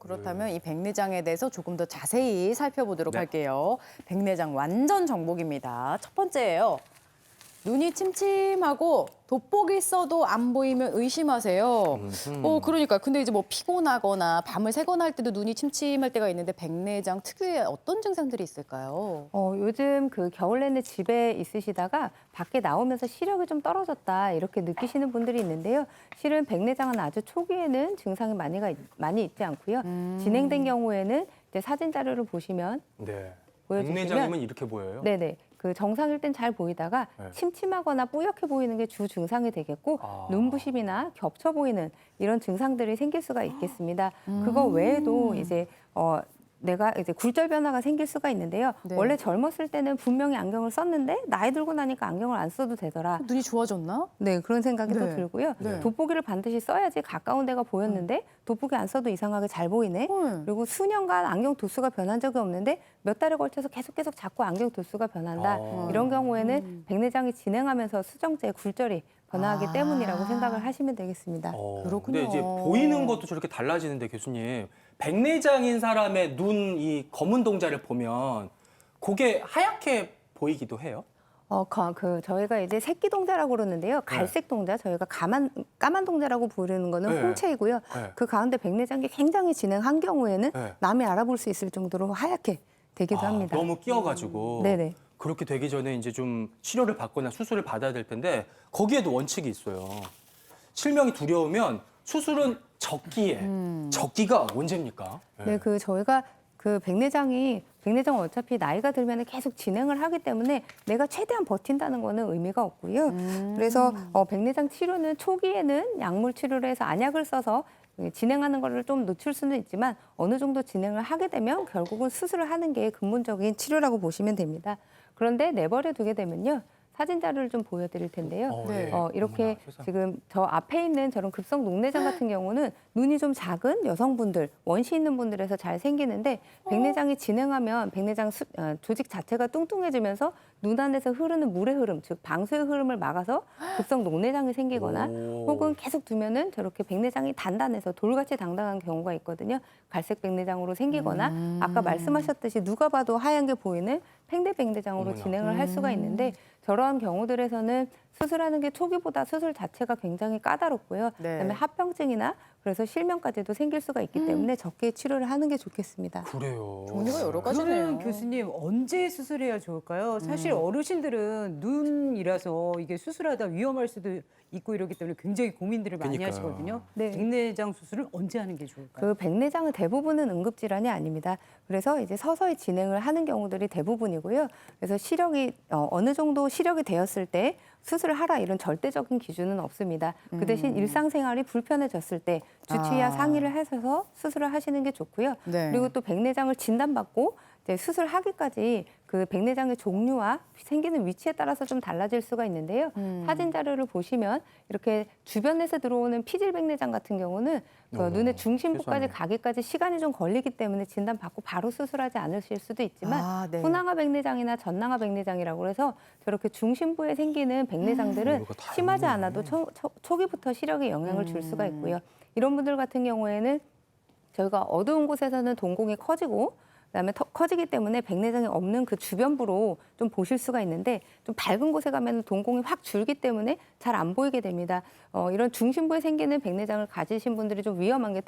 그렇다면 이 백내장에 대해서 조금 더 자세히 살펴보도록 할게요. 백내장 완전 정복입니다. 첫 번째예요. 눈이 침침하고 돋보기 써도 안 보이면 의심하세요. 그러니까 근데 이제 뭐 피곤하거나 밤을 새거나 할 때도 눈이 침침할 때가 있는데 백내장 특유의 어떤 증상들이 있을까요? 요즘 그 겨울 내내 집에 있으시다가 밖에 나오면서 시력이 좀 떨어졌다 이렇게 느끼시는 분들이 있는데요. 실은 백내장은 아주 초기에는 증상이 많이 있지 않고요. 진행된 경우에는 이제 사진 자료를 보시면 네. 보여주시면 백내장이면 이렇게 보여요? 네네. 그 정상일 땐 잘 보이다가 네. 침침하거나 뿌옇게 보이는 게 주 증상이 되겠고 아. 눈부심이나 겹쳐 보이는 이런 증상들이 생길 수가 있겠습니다. 그거 외에도 이제 내가 이제 굴절 변화가 생길 수가 있는데요. 네. 원래 젊었을 때는 분명히 안경을 썼는데 나이 들고 나니까 안경을 안 써도 되더라. 눈이 좋아졌나? 네, 그런 생각이 또 네. 들고요. 네. 돋보기를 반드시 써야지 가까운 데가 보였는데 돋보기 안 써도 이상하게 잘 보이네. 그리고 수년간 안경 도수가 변한 적이 없는데 몇 달에 걸쳐서 계속 자꾸 안경 도수가 변한다. 이런 경우에는 백내장이 진행하면서 수정체의 굴절이 변화하기 때문이라고 생각을 하시면 되겠습니다. 그렇군요. 근데 이제 보이는 것도 저렇게 달라지는데 교수님, 백내장인 사람의 눈 이 검은 동자를 보면 그게 하얗게 보이기도 해요? 저희가 이제 새끼 동자라고 그러는데요. 갈색 동자, 저희가 까만 동자라고 부르는 거는 네. 홍채이고요. 네. 그 가운데 백내장이 굉장히 진행한 경우에는 네. 남이 알아볼 수 있을 정도로 하얗게 되기도 합니다. 너무 끼어가지고. 네네. 그렇게 되기 전에 이제 좀 치료를 받거나 수술을 받아야 될 텐데 거기에도 원칙이 있어요. 실명이 두려우면 수술은 적기에. 적기가 언제입니까? 네, 저희가 그 백내장은 어차피 나이가 들면 계속 진행을 하기 때문에 내가 최대한 버틴다는 거는 의미가 없고요. 그래서 백내장 치료는 초기에는 약물 치료를 해서 안약을 써서 진행하는 거를 좀 늦출 수는 있지만 어느 정도 진행을 하게 되면 결국은 수술을 하는 게 근본적인 치료라고 보시면 됩니다. 그런데 내버려 두게 되면요. 사진 자료를 좀 보여드릴 텐데요. 네. 이렇게 어머나, 세상에. 지금 저 앞에 있는 저런 급성 녹내장 같은 경우는 눈이 좀 작은 여성분들, 원시 있는 분들에서 잘 생기는데 백내장이 진행하면 백내장 조직 자체가 뚱뚱해지면서 눈 안에서 흐르는 물의 흐름, 즉 방수의 흐름을 막아서 급성 녹내장이 생기거나 혹은 계속 두면은 저렇게 백내장이 단단해서 돌같이 당당한 경우가 있거든요. 갈색 백내장으로 생기거나 아까 말씀하셨듯이 누가 봐도 하얀 게 보이는 팽대백내장으로 어머나. 진행을 할 수가 있는데 저러한 경우들에서는 수술하는 게 초기보다 수술 자체가 굉장히 까다롭고요. 네. 그다음에 합병증이나 그래서 실명까지도 생길 수가 있기 때문에 적게 치료를 하는 게 좋겠습니다. 그래요. 종류가 여러 가지네요. 그러면 교수님 언제 수술해야 좋을까요? 사실 어르신들은 눈이라서 이게 수술하다 위험할 수도 있고 이러기 때문에 굉장히 고민들을 많이 그러니까요. 하시거든요. 네. 백내장 수술은 언제 하는 게 좋을까요? 그 백내장은 대부분은 응급질환이 아닙니다. 그래서 이제 서서히 진행을 하는 경우들이 대부분이고요. 그래서 시력이 어느 정도 시력이 되었을 때 수술을 하라 이런 절대적인 기준은 없습니다. 그 대신 일상생활이 불편해졌을 때 주치의와 상의를 해서 수술을 하시는 게 좋고요. 네. 그리고 또 백내장을 진단받고 이제 수술하기까지 그 백내장의 종류와 생기는 위치에 따라서 좀 달라질 수가 있는데요. 사진 자료를 보시면 이렇게 주변에서 들어오는 피질 백내장 같은 경우는 그 눈의 중심부까지 세상에. 가기까지 시간이 좀 걸리기 때문에 진단받고 바로 수술하지 않으실 수도 있지만 네. 후낭하 백내장이나 전낭하 백내장이라고 해서 저렇게 중심부에 생기는 백내장들은 이거 다 심하지 있네. 않아도 초기부터 시력에 영향을 줄 수가 있고요. 이런 분들 같은 경우에는 저희가 어두운 곳에서는 동공이 커지고 그다음에 커지기 때문에 백내장이 없는 그 주변부로 좀 보실 수가 있는데 좀 밝은 곳에 가면 동공이 확 줄기 때문에 잘 안 보이게 됩니다. 이런 중심부에 생기는 백내장을 가지신 분들이 좀 위험한 게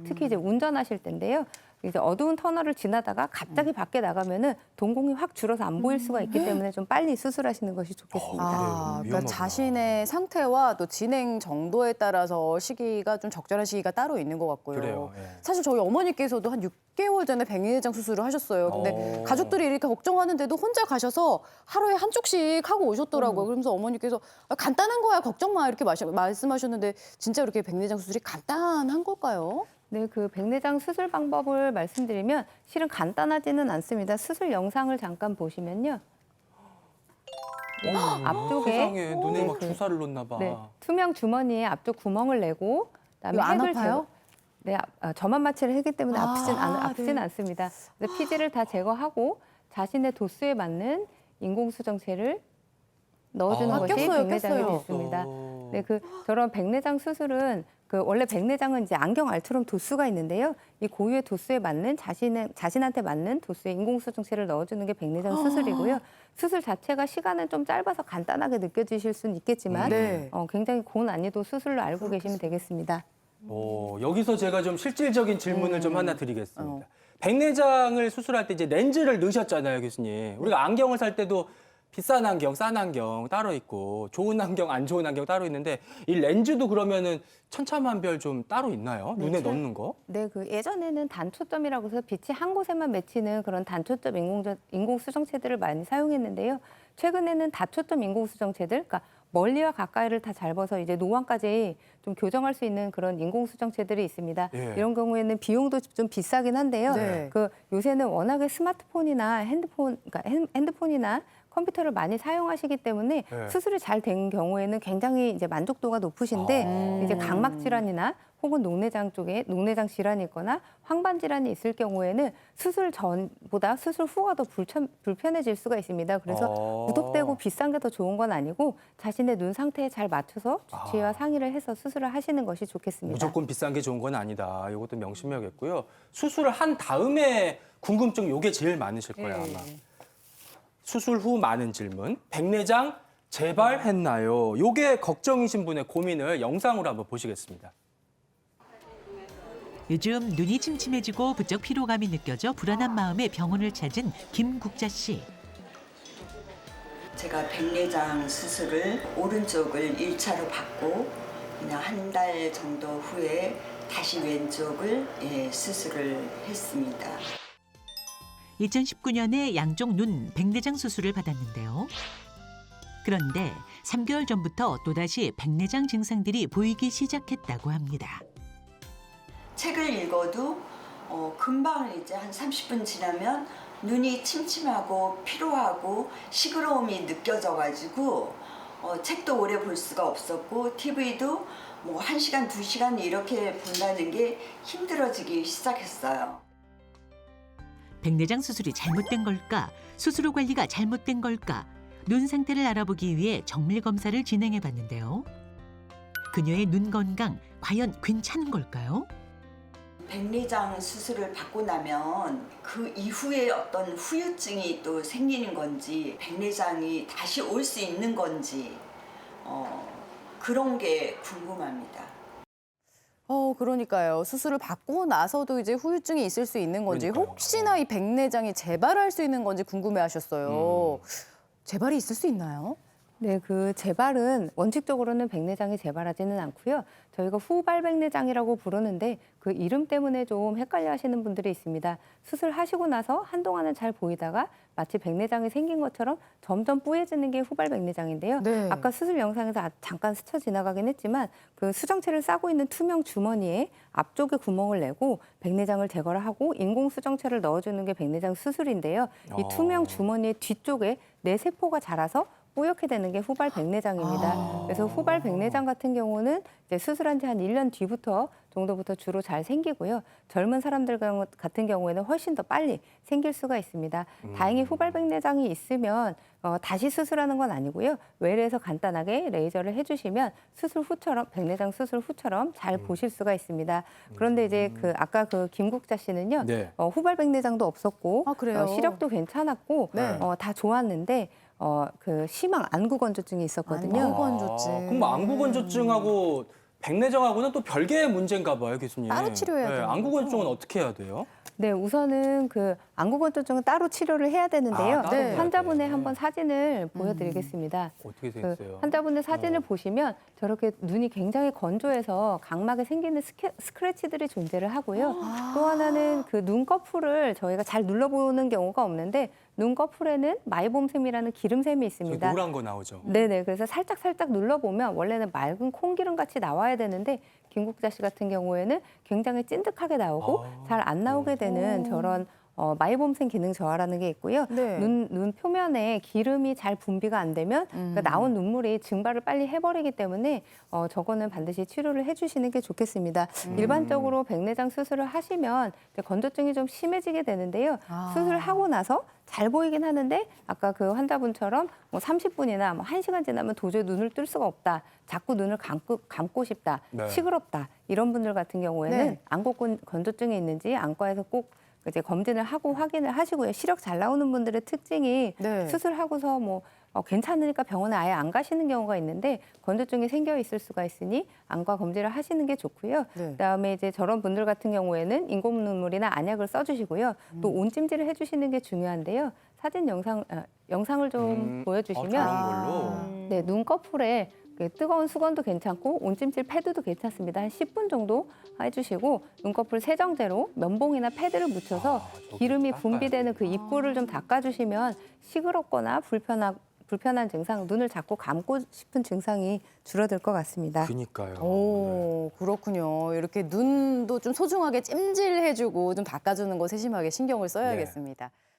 특히 이제 운전하실 때인데요. 이제 어두운 터널을 지나다가 갑자기 밖에 나가면은 동공이 확 줄어서 안 보일 수가 있기 때문에 좀 빨리 수술하시는 것이 좋겠습니다. 그래요? 그러니까 위험하구나. 자신의 상태와 또 진행 정도에 따라서 시기가 좀 적절한 시기가 따로 있는 것 같고요. 그래요, 예. 사실 저희 어머니께서도 한 6개월 전에 백내장 수술을 하셨어요. 근데 가족들이 이렇게 걱정하는데도 혼자 가셔서 하루에 한쪽씩 하고 오셨더라고요. 그러면서 어머니께서 간단한 거야 걱정 마 이렇게 말씀하셨는데 진짜 이렇게 백내장 수술이 간단한 걸까요? 네, 그 백내장 수술 방법을 말씀드리면 실은 간단하지는 않습니다. 수술 영상을 잠깐 보시면요. 네, 앞쪽에 세상에 눈에 막 그, 주사를 놓나 봐. 네, 투명 주머니에 앞쪽 구멍을 내고 그다음에 이거 안 핵을 아파요? 네, 저만 마취를 했기 때문에 아프진 네. 않습니다. 그래서 피지를 다 제거하고 자신의 도수에 맞는 인공수정체를 넣어주는 것이 꼈어요, 백내장이 꼈어요. 됐습니다. 네, 저런 백내장 수술은 원래 백내장은 이제 안경 알처럼 도수가 있는데요. 이 고유의 도수에 맞는 자신한테 맞는 도수의 인공수정체를 넣어주는 게 백내장 수술이고요. 수술 자체가 시간은 좀 짧아서 간단하게 느껴지실 수는 있겠지만 네. 굉장히 고난이도 수술로 알고 계시면 되겠습니다. 여기서 제가 좀 실질적인 질문을 좀 하나 드리겠습니다. 백내장을 수술할 때 이제 렌즈를 넣으셨잖아요, 교수님. 우리가 안경을 살 때도 비싼 안경, 싼 안경 따로 있고 좋은 안경, 안 좋은 안경 따로 있는데 이 렌즈도 그러면은 천차만별 좀 따로 있나요? 눈에 넣는 거? 네, 예전에는 단초점이라고 해서 빛이 한 곳에만 맺히는 그런 단초점 인공수정체들을 많이 사용했는데요. 최근에는 다초점 인공수정체들, 그러니까 멀리와 가까이를 다 잘 봐서 이제 노안까지 좀 교정할 수 있는 그런 인공수정체들이 있습니다. 예. 이런 경우에는 비용도 좀 비싸긴 한데요. 네. 요새는 워낙에 스마트폰이나 핸드폰이나 컴퓨터를 많이 사용하시기 때문에 네. 수술이 잘 된 경우에는 굉장히 이제 만족도가 높으신데 이제 각막 질환이나 혹은 녹내장 쪽에 녹내장 질환이 있거나 황반 질환이 있을 경우에는 수술 전보다 수술 후가 더 불편해질 수가 있습니다. 그래서 구독되고 비싼 게 더 좋은 건 아니고 자신의 눈 상태에 잘 맞춰서 주치의와 상의를 해서 수술을 하시는 것이 좋겠습니다. 무조건 비싼 게 좋은 건 아니다. 이것도 명심해야겠고요. 수술을 한 다음에 궁금증 요게 제일 많으실 거예요, 아마. 수술 후 많은 질문. 백내장 재발했나요? 요게 걱정이신 분의 고민을 영상으로 한번 보시겠습니다. 요즘 눈이 침침해지고 부쩍 피로감이 느껴져 불안한 마음에 병원을 찾은 김국자 씨. 제가 백내장 수술을 오른쪽을 1차로 받고 그냥 한 달 정도 후에 다시 왼쪽을 수술을 했습니다. 2019년에 양쪽 눈 백내장 수술을 받았는데요. 그런데 3개월 전부터 또다시 백내장 증상들이 보이기 시작했다고 합니다. 책을 읽어도 금방 이제 한 30분 지나면 눈이 침침하고 피로하고 시끄러움이 느껴져가지고 책도 오래 볼 수가 없었고 TV도 뭐 1시간, 2시간 이렇게 본다는 게 힘들어지기 시작했어요. 백내장 수술이 잘못된 걸까? 수술 후 관리가 잘못된 걸까? 눈 상태를 알아보기 위해 정밀 검사를 진행해 봤는데요. 그녀의 눈 건강 과연 괜찮은 걸까요? 백내장 수술을 받고 나면 그 이후에 어떤 후유증이 또 생기는 건지 백내장이 다시 올 수 있는 건지 그런 게 궁금합니다. 그러니까요. 수술을 받고 나서도 이제 후유증이 있을 수 있는 건지 그러니까요. 혹시나 이 백내장이 재발할 수 있는 건지 궁금해하셨어요. 재발이 있을 수 있나요? 네, 재발은 원칙적으로는 백내장이 재발하지는 않고요. 저희가 후발 백내장이라고 부르는데 그 이름 때문에 좀 헷갈려 하시는 분들이 있습니다. 수술하시고 나서 한동안은 잘 보이다가 마치 백내장이 생긴 것처럼 점점 뿌얘지는 게 후발 백내장인데요. 네. 아까 수술 영상에서 잠깐 스쳐 지나가긴 했지만 수정체를 싸고 있는 투명 주머니에 앞쪽에 구멍을 내고 백내장을 제거를 하고 인공수정체를 넣어주는 게 백내장 수술인데요. 이 투명 주머니의 뒤쪽에 뇌세포가 자라서 뿌옇게 되는 게 후발 백내장입니다. 그래서 후발 백내장 같은 경우는 이제 수술한 지 한 1년 뒤부터 정도부터 주로 잘 생기고요. 젊은 사람들 같은 경우에는 훨씬 더 빨리 생길 수가 있습니다. 다행히 후발 백내장이 있으면 다시 수술하는 건 아니고요. 외래에서 간단하게 레이저를 해주시면 수술 후처럼 백내장 수술 후처럼 잘 보실 수가 있습니다. 그런데 이제 아까 김국자 씨는요. 네. 후발 백내장도 없었고 아, 그래요? 시력도 괜찮았고 네. 다 좋았는데 심한 안구건조증이 있었거든요. 안구건조증. 그럼 뭐 안구건조증하고 백내장하고는 또 별개의 문제인가 봐요, 교수님. 따로 치료해야 되는 안구건조증은 어떻게 해야 돼요? 네, 우선은 안구건조증은 따로 치료를 해야 되는데요. 따로 해야 환자분의 돼. 한번 사진을 보여드리겠습니다. 어떻게 생겼어요? 환자분의 사진을 보시면 저렇게 눈이 굉장히 건조해서 각막에 생기는 스크래치들이 존재를 하고요. 또 하나는 눈꺼풀을 저희가 잘 눌러보는 경우가 없는데 눈꺼풀에는 마이봄샘이라는 기름샘이 저 있습니다. 노란 거 나오죠. 네네. 그래서 살짝 눌러보면 원래는 맑은 콩기름 같이 나와야 되는데 김국자 씨 같은 경우에는 굉장히 찐득하게 나오고 잘 안 나오게 되는 저런 마이봄생 기능 저하라는 게 있고요. 네. 눈 표면에 기름이 잘 분비가 안 되면 그러니까 나온 눈물이 증발을 빨리 해버리기 때문에 저거는 반드시 치료를 해주시는 게 좋겠습니다. 일반적으로 백내장 수술을 하시면 이제 건조증이 좀 심해지게 되는데요. 수술하고 나서 잘 보이긴 하는데 아까 그 환자분처럼 뭐 30분이나 뭐 1시간 지나면 도저히 눈을 뜰 수가 없다. 자꾸 눈을 감고 싶다. 네. 시끄럽다. 이런 분들 같은 경우에는 네. 안구 건조증이 있는지 안과에서 꼭 이제 검진을 하고 확인을 하시고요. 시력 잘 나오는 분들의 특징이 네. 수술하고서 뭐 괜찮으니까 병원에 아예 안 가시는 경우가 있는데 건조증이 생겨 있을 수가 있으니 안과 검진을 하시는 게 좋고요. 네. 그다음에 이제 저런 분들 같은 경우에는 인공 눈물이나 안약을 써주시고요. 또 온찜질을 해주시는 게 중요한데요. 사진 영상을 좀 보여주시면 저런 걸로. 네, 눈꺼풀에 그 뜨거운 수건도 괜찮고 온찜질 패드도 괜찮습니다. 한 10분 정도 해주시고 눈꺼풀 세정제로 면봉이나 패드를 묻혀서 저기 기름이 닦아야 분비되는 그 입구를 좀 닦아주시면 시끄럽거나 불편한 증상, 눈을 자꾸 감고 싶은 증상이 줄어들 것 같습니다. 그니까요. 오, 그렇군요. 이렇게 눈도 좀 소중하게 찜질해주고 좀 닦아주는 거 세심하게 신경을 써야겠습니다.